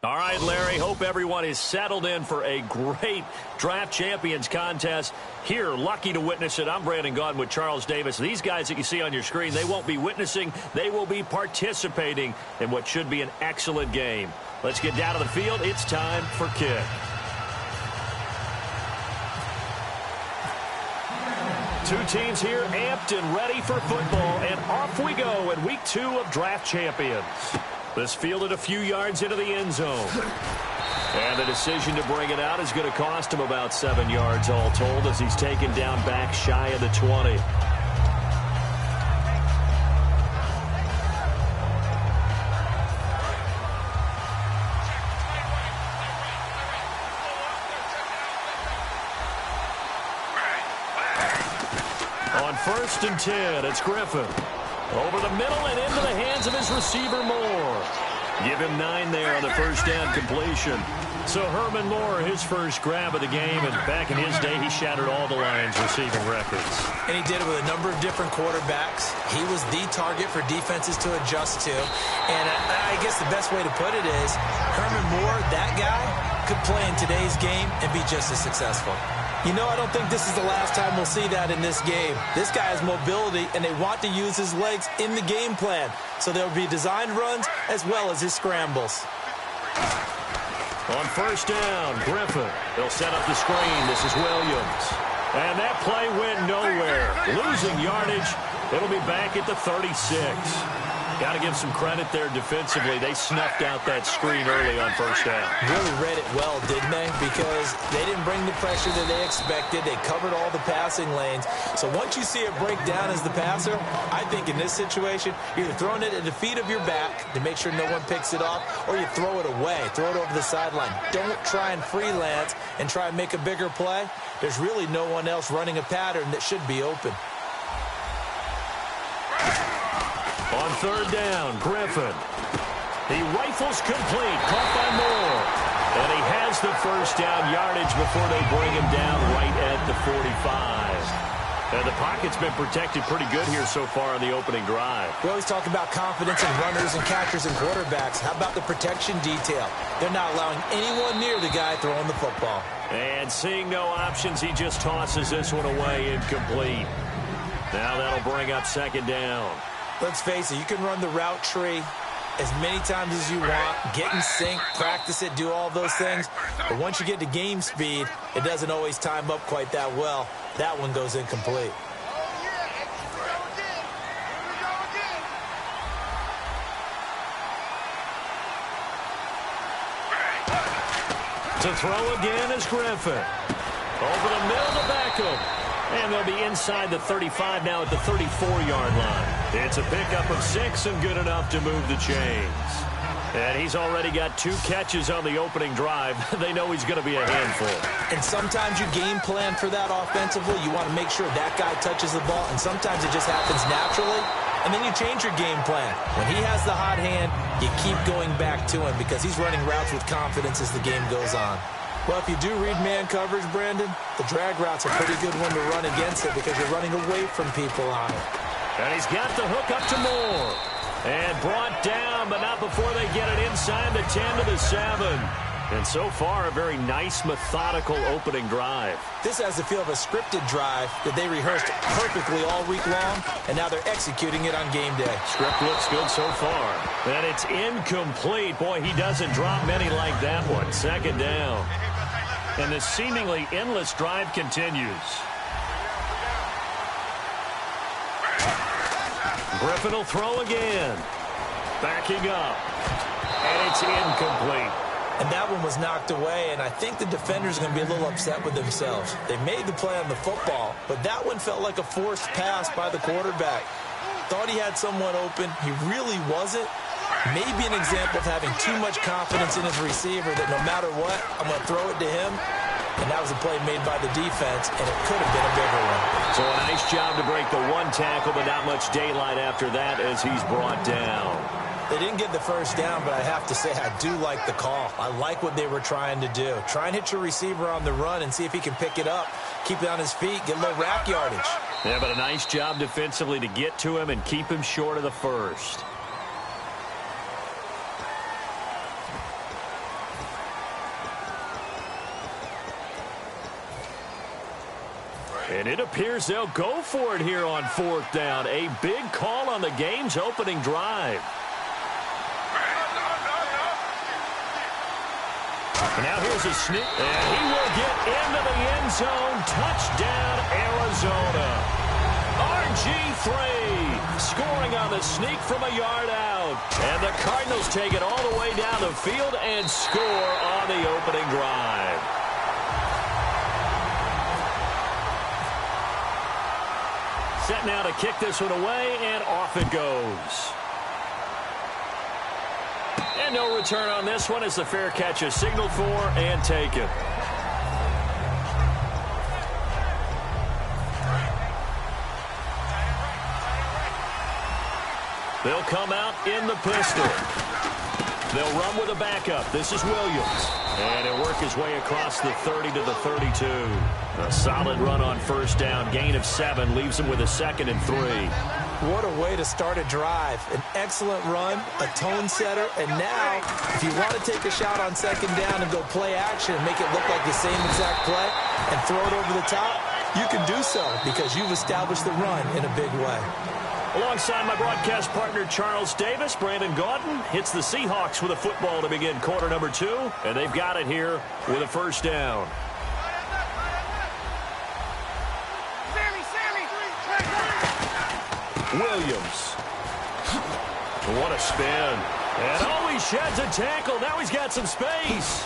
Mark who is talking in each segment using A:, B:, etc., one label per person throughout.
A: All right, Larry, hope everyone is settled in for a great Draft Champions contest. Here, lucky to witness it. I'm Brandon Gaudin with Charles Davis. These guys that you see on your screen, they won't be witnessing. They will be participating in what should be an excellent game. Let's get down to the field. It's time for kick. Two teams here amped and ready for football, and off we go in week 2 of Draft Champions. This fielded a few yards into the end zone. And the decision to bring it out is going to cost him about 7 yards all told as he's taken down back shy of the 20. On 1st and 10, it's Griffin. Over the middle and into the hands of his receiver, Moore. Give him 9 there on the first down completion. So Herman Moore, his first grab of the game, and back in his day, he shattered all the Lions' receiving records.
B: And he did it with a number of different quarterbacks. He was the target for defenses to adjust to. And I guess the best way to put it is, Herman Moore, that guy, could play in today's game and be just as successful. You know, I don't think this is the last time we'll see that in this game. This guy has mobility, and they want to use his legs in the game plan. So there will be designed runs as well as his scrambles.
A: On first down, Griffin. He'll set up the screen. This is Williams. And that play went nowhere. Losing yardage. It'll be back at the 36. Got to give some credit there defensively. They snuffed out that screen early on first down.
B: Really read it well, didn't they? Because they didn't bring the pressure that they expected. They covered all the passing lanes. So once you see it break down as the passer, I think in this situation, you're either throwing it at the feet of your back to make sure no one picks it off, or you throw it away, throw it over the sideline. Don't try and freelance and try and make a bigger play. There's really no one else running a pattern that should be open.
A: On third down, Griffin. He rifles complete, caught by Moore. And he has the first down yardage before they bring him down right at the 45. And the pocket's been protected pretty good here so far on the opening drive.
B: We always talk about confidence in runners and catchers and quarterbacks. How about the protection detail? They're not allowing anyone near the guy throwing the football.
A: And seeing no options, he just tosses this one away incomplete. Now that'll bring up second down.
B: Let's face it, you can run the route tree as many times as you want, get in sync, practice it, do all those things. But once you get to game speed, it doesn't always time up quite that well. That one goes incomplete.
A: To throw again is Griffin. Over the middle to Beckham. And they'll be inside the 35 now at the 34-yard line. It's a pickup of 6 and good enough to move the chains. And he's already got 2 catches on the opening drive. They know he's going to be a handful.
B: And sometimes you game plan for that offensively. You want to make sure that guy touches the ball. And sometimes it just happens naturally. And then you change your game plan. When he has the hot hand, you keep going back to him because he's running routes with confidence as the game goes on. Well, if you do read man coverage, Brandon, the drag route's a pretty good one to run against it because you're running away from people on it.
A: And he's got the hook up to Moore. And brought down, but not before they get it inside the 10 to the 7. And so far, a very nice, methodical opening drive.
B: This has the feel of a scripted drive that they rehearsed perfectly all week long, and now they're executing it on game day.
A: Script looks good so far. And it's incomplete. Boy, he doesn't drop many like that one. Second down. And this seemingly endless drive continues. Griffin will throw again. Backing up. And it's incomplete.
B: And that one was knocked away, and I think the defenders are going to be a little upset with themselves. They made the play on the football, but that one felt like a forced pass by the quarterback. Thought he had someone open. He really wasn't. Maybe an example of having too much confidence in his receiver that no matter what, I'm going to throw it to him. And that was a play made by the defense, and it could have been a bigger one.
A: So a nice job to break the one tackle, but not much daylight after that as he's brought down.
B: They didn't get the first down, but I have to say I do like the call. I like what they were trying to do. Try and hit your receiver on the run and see if he can pick it up, keep it on his feet, get a little rack yardage.
A: Yeah, but a nice job defensively to get to him and keep him short of the first. And it appears they'll go for it here on 4th down. A big call on the game's opening drive. And now here's a sneak. And he will get into the end zone. Touchdown, Arizona. RG3 scoring on the sneak from a yard out. And the Cardinals take it all the way down the field and score on the opening drive. Set now to kick this one away, and off it goes. And no return on this one as the fair catch is signaled for and taken. They'll come out in the pistol. They'll run with a backup. This is Williams. And he'll work his way across the 30 to the 32. A solid run on 1st down. Gain of 7 leaves him with a 2nd and 3.
B: What a way to start a drive. An excellent run, a tone setter, and now, if you want to take a shot on 2nd down and go play action and make it look like the same exact play and throw it over the top, you can do so because you've established the run in a big way.
A: Alongside my broadcast partner, Charles Davis, Brandon Gaudin hits the Seahawks with a football to begin quarter number 2, and they've got it here with a 1st down. Williams. What a spin. And he sheds a tackle. Now he's got some space.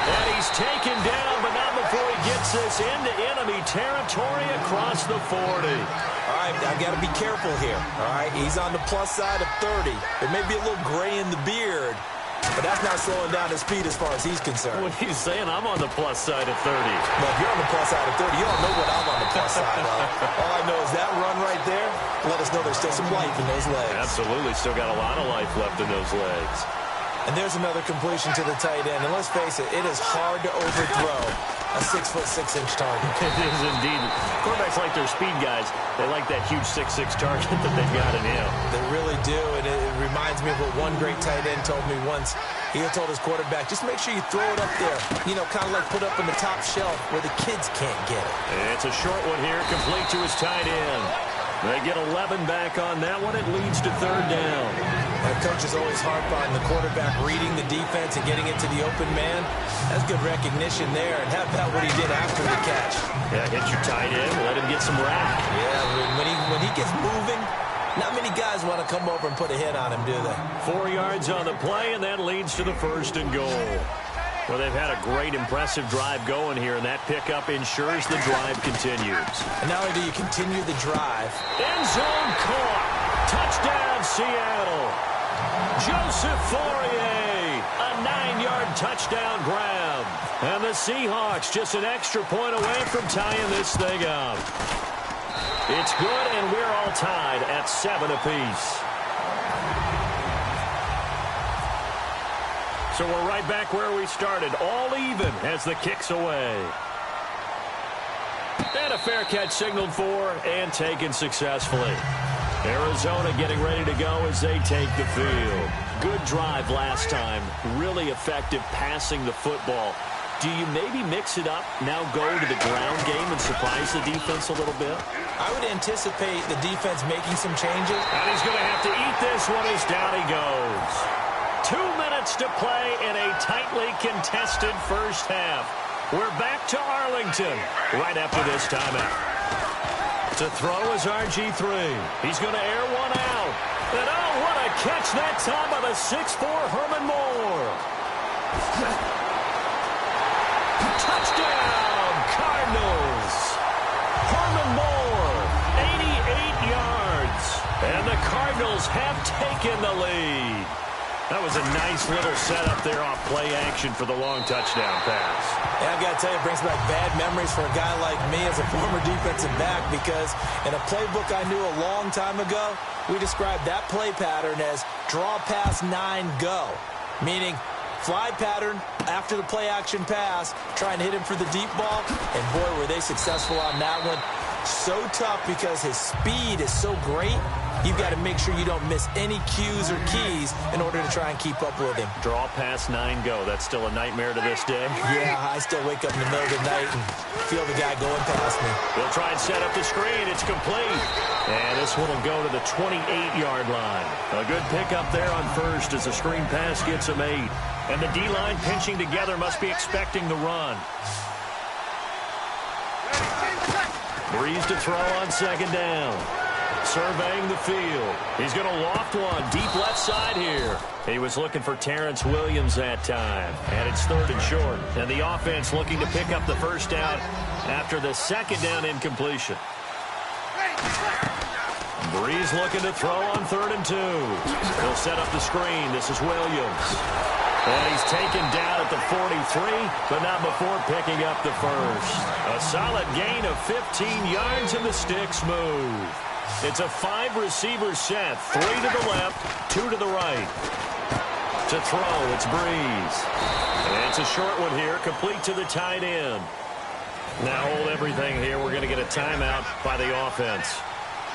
A: And he's taken down, but not before he gets this into enemy territory across the 40.
B: All right, I've got to be careful here. All right, he's on the plus side of 30. There may be a little gray in the beard, but that's not slowing down his speed as far as he's concerned.
A: What he's saying, I'm on the plus side of 30.
B: Well, if you're on the plus side of 30, you don't know what I'm on the plus side of. All I know is that run right there, let us know there's still some life in those legs.
A: Absolutely, still got a lot of life left in those legs.
B: And there's another completion to the tight end. And let's face it, it is hard to overthrow a 6'6" target.
A: It is indeed. Quarterbacks like their speed guys. They like that huge 6'6" target that they've got in him.
B: They really do. And it reminds me of what one great tight end told me once. He told his quarterback, just make sure you throw it up there. You know, kind of like put up on the top shelf where the kids can't get it.
A: It's a short one here, complete to his tight end. They get 11 back on that one. It leads to 3rd down.
B: Coaches always harp on the quarterback reading the defense and getting it to the open man. That's good recognition there. And how about what he did after the catch?
A: Yeah, hit your tight end, let him get some rack.
B: Yeah, when he gets moving, not many guys want to come over and put a hit on him, do they?
A: 4 yards on the play, and that leads to the 1st and goal. Well, they've had a great, impressive drive going here, and that pickup ensures the drive continues.
B: And not only do you continue the drive.
A: End zone caught. Touchdown, Seattle. Joseph Fourier, a 9-yard touchdown grab. And the Seahawks just an extra point away from tying this thing up. It's good, and we're all tied at 7 apiece. So we're right back where we started, all even as the kick's away. And a fair catch signaled for and taken successfully. Arizona getting ready to go as they take the field. Good drive last time. Really effective passing the football. Do you maybe mix it up, now go to the ground game and surprise the defense a little bit?
B: I would anticipate the defense making some changes.
A: And he's going to have to eat this one as down he goes. 2 minutes to play in a tightly contested first half. We're back to Arlington right after this timeout. To throw is RG3. He's going to air one out. And oh, what a catch that time by the 6'4" Herman Moore. Touchdown, Cardinals. Herman Moore, 88 yards. And the Cardinals have taken the lead. That was a nice little setup there off play action for the long touchdown pass.
B: Yeah, I've got to tell you, it brings back bad memories for a guy like me as a former defensive back because in a playbook I knew a long time ago, we described that play pattern as draw pass 9 go, meaning fly pattern after the play action pass, trying to hit him for the deep ball, and boy, were they successful on that one. So tough because his speed is so great. you've got to make sure you don't miss any cues or keys in order to try and keep up with him.
A: Draw pass 9 go. That's still a nightmare to this day.
B: Yeah, I still wake up in the middle of the night and feel the guy going past me.
A: They'll try and set up the screen. It's complete. And this one will go to the 28-yard line. A good pickup there on first as the screen pass gets him 8. And the D-line pinching together must be expecting the run. Breeze to throw on second down. Surveying the field. He's going to loft one deep left side here. He was looking for Terrence Williams that time. And it's 3rd and short. And the offense looking to pick up the first down after the second down incompletion. Breeze looking to throw on 3rd and 2. He'll set up the screen. This is Williams. And he's taken down at the 43, but not before picking up the first. A solid gain of 15 yards, and the sticks move. It's a 5-receiver set. 3 to the left, 2 to the right. To throw, it's Breeze. And it's a short one here, complete to the tight end. Now hold everything here. We're going to get a timeout by the offense.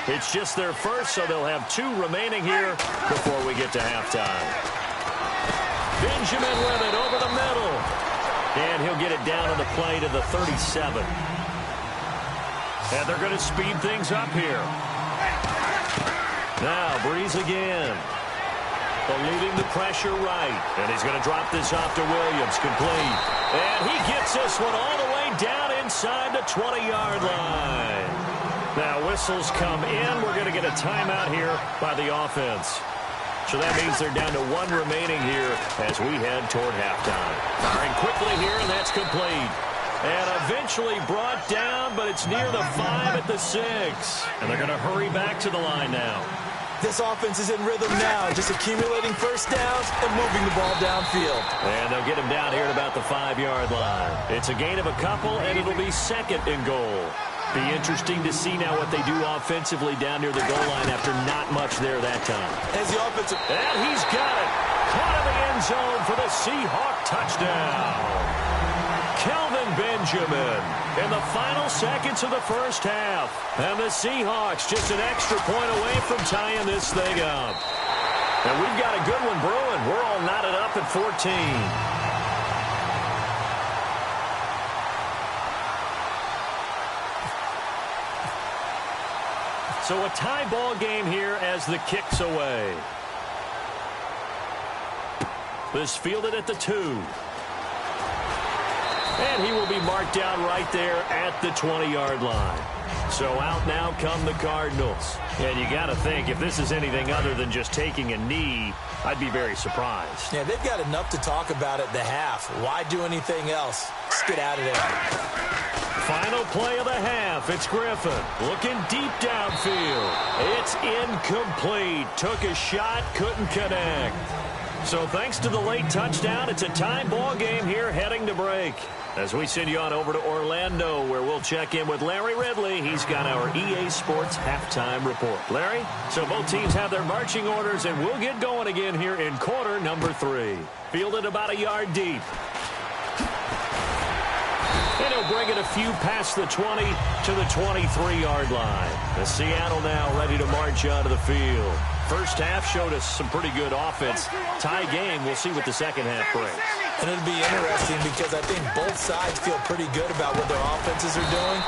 A: It's just their first, so they'll have 2 remaining here before we get to halftime. Benjamin with it over the middle. And he'll get it down on the play to the 37. And they're going to speed things up here. Now Breeze again. Eluding the pressure right. And he's going to drop this off to Williams. Complete. And he gets this one all the way down inside the 20-yard line. Now whistles come in. We're going to get a timeout here by the offense. So that means they're down to 1 remaining here as we head toward halftime. Firing quickly here, and that's complete. And eventually brought down, but it's near the 5 at the 6. And they're going to hurry back to the line now.
B: This offense is in rhythm now, just accumulating first downs and moving the ball downfield.
A: And they'll get him down here at about the 5-yard line. It's a gain of a couple, and it'll be 2nd and goal. Be interesting to see now what they do offensively down near the goal line after not much there that time.
B: As the offensive...
A: And he's got it. Caught in the end zone for the Seahawk touchdown. Kelvin Benjamin in the final seconds of the first half. And the Seahawks just an extra point away from tying this thing up. And we've got a good one brewing. We're all knotted up at 14. So a tie ball game here as the kick's away. This fielded at the 2. And he will be marked down right there at the 20-yard line. So out now come the Cardinals. And you got to think, if this is anything other than just taking a knee, I'd be very surprised.
B: Yeah, they've got enough to talk about at the half. Why do anything else? Just get out of there.
A: Final play of the half. It's Griffin looking deep downfield. It's incomplete. Took a shot, couldn't connect. So thanks to the late touchdown, it's a tie ball game here heading to break. As we send you on over to Orlando, where we'll check in with Larry Ridley. He's got our EA Sports halftime report. Larry, so both teams have their marching orders, and we'll get going again here in quarter number 3. Fielded about a yard deep. And he'll bring it a few past the 20 to the 23-yard line. The Seattle now ready to march onto the field. First half showed us some pretty good offense. Tie game, we'll see what the second half brings.
B: And it'll be interesting because I think both sides feel pretty good about what their offenses are doing.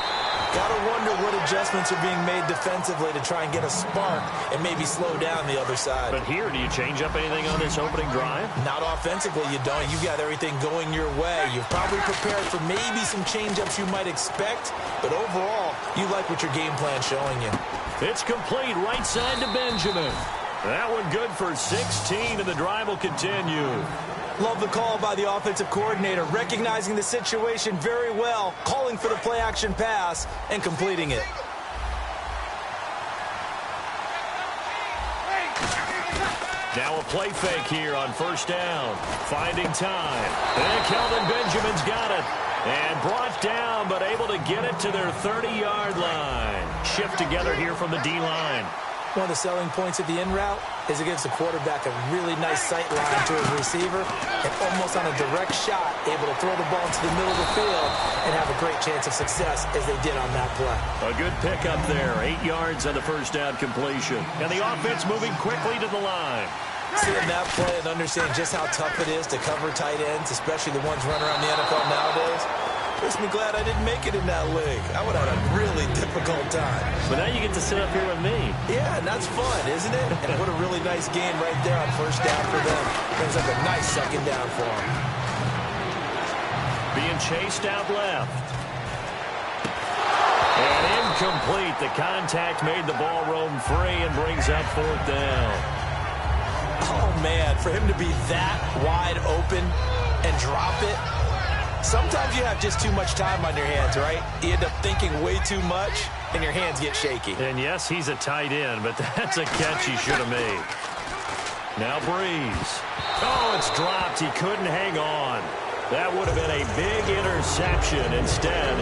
B: Gotta wonder what adjustments are being made defensively to try and get a spark and maybe slow down the other side.
A: But here, do you change up anything on this opening drive?
B: Not offensively, you don't. You've got everything going your way. You've probably prepared for maybe some change-ups you might expect, but overall, you like what your game plan's showing you.
A: It's complete right side to Benjamin. That one good for 16, and the drive will continue.
B: Love the call by the offensive coordinator, recognizing the situation very well, calling for the play-action pass, and completing it.
A: Now a play fake here on first down. Finding time. And Kelvin Benjamin's got it. And brought down, but able to get it to their 30-yard line. Shift together here from the D-line.
B: One of the selling points of the in route is it gives the quarterback a really nice sight line to his receiver and almost on a direct shot able to throw the ball into the middle of the field and have a great chance of success as they did on that play.
A: A good pickup there. 8 yards on the first down completion. And the offense moving quickly to the line.
B: Seeing that play and understanding just how tough it is to cover tight ends, especially the ones running around the NFL nowadays, makes me glad I didn't make it in that league. I would have had a really difficult time.
A: But now you get to sit up here with me.
B: Yeah, and that's fun, isn't it? And what a really nice game right there on first down for them. Brings up a nice second down for them.
A: Being chased out left. And incomplete. The contact made the ball roam free and brings up fourth down.
B: Oh, man, for him to be that wide open and drop it. Sometimes you have just too much time on your hands, right? You end up thinking way too much, and your hands get shaky.
A: And yes, he's a tight end, but that's a catch he should have made. Now Breeze. Oh, it's dropped. He couldn't hang on. That would have been a big interception. Instead,